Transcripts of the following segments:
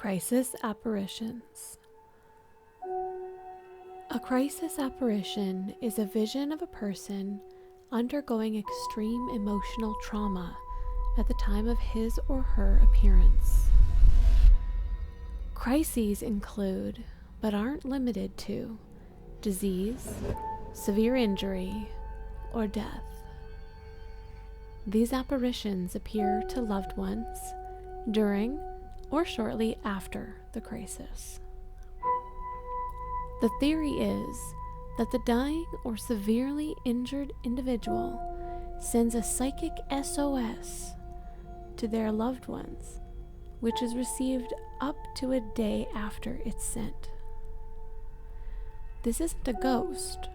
Crisis apparitions. A crisis apparition is a vision of a person undergoing extreme emotional trauma at the time of his or her appearance. Crises include, but aren't limited to, disease, severe injury, or death. These apparitions appear to loved ones during or shortly after the crisis. The theory is that the dying or severely injured individual sends a psychic SOS to their loved ones, which is received up to a day after it's sent. This isn't a ghost,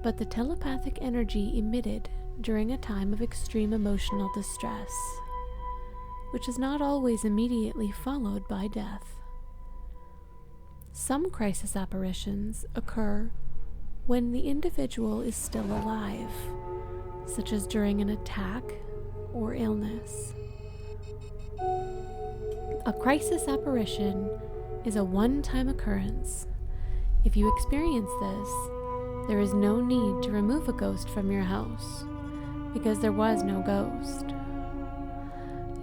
but the telepathic energy emitted during a time of extreme emotional distress, which is not always immediately followed by death. Some crisis apparitions occur when the individual is still alive, such as during an attack or illness. A crisis apparition is a one-time occurrence. If you experience this, there is no need to remove a ghost from your house, because there was no ghost.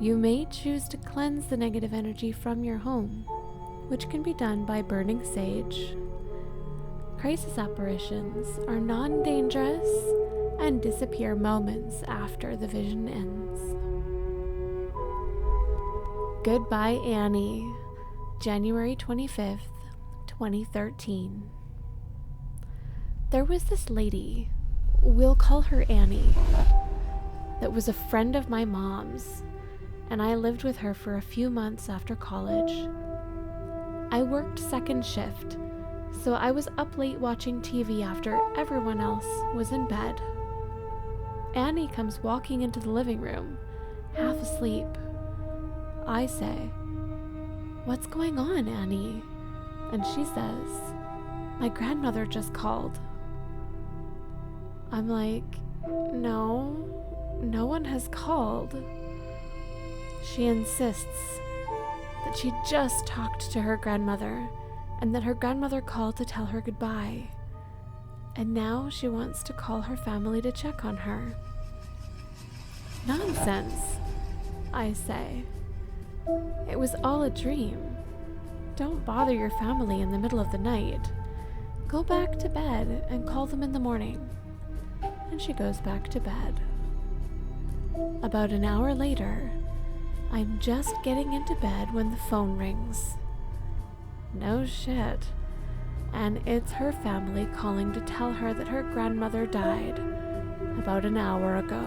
You may choose to cleanse the negative energy from your home, which can be done by burning sage. Crisis apparitions are non-dangerous and disappear moments after the vision ends. Goodbye, Annie, January 25th, 2013. There was this lady, we'll call her Annie, that was a friend of my mom's, and I lived with her for a few months after college. I worked second shift, so I was up late watching TV after everyone else was in bed. Annie comes walking into the living room, half asleep. I say, "What's going on, Annie?" And she says, "My grandmother just called." I'm like, no one has called. She insists that she just talked to her grandmother and that her grandmother called to tell her goodbye. And now she wants to call her family to check on her. Nonsense, I say. It was all a dream. Don't bother your family in the middle of the night. Go back to bed and call them in the morning. And she goes back to bed. About an hour later, I'm just getting into bed when the phone rings. No shit. And it's her family calling to tell her that her grandmother died about an hour ago.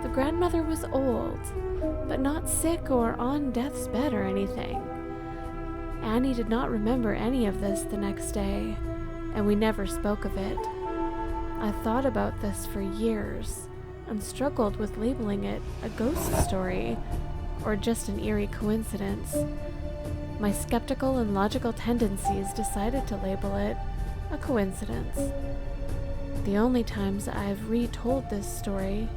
The grandmother was old, but not sick or on death's bed or anything. Annie did not remember any of this the next day, and we never spoke of it. I thought about this for years and struggled with labeling it a ghost story or just an eerie coincidence. My skeptical and logical tendencies decided to label it a coincidence. The only times I've retold this story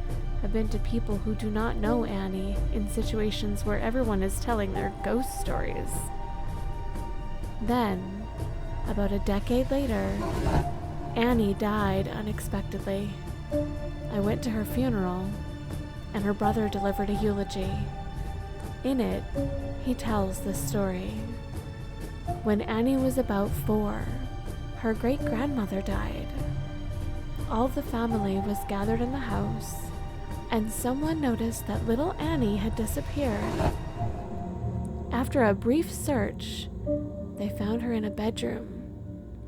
have been to people who do not know Annie in situations where everyone is telling their ghost stories. Then, about a decade later, Annie died unexpectedly. I went to her funeral, and her brother delivered a eulogy. In it, he tells this story. When Annie was about 4, her great-grandmother died. All the family was gathered in the house, and someone noticed that little Annie had disappeared. After a brief search, they found her in a bedroom,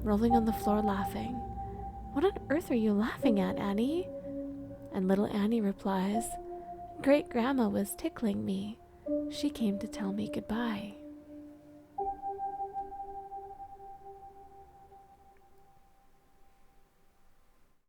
rolling on the floor laughing. "What on earth are you laughing at, Annie?" And little Annie replies, "Great-grandma was tickling me. She came to tell me goodbye."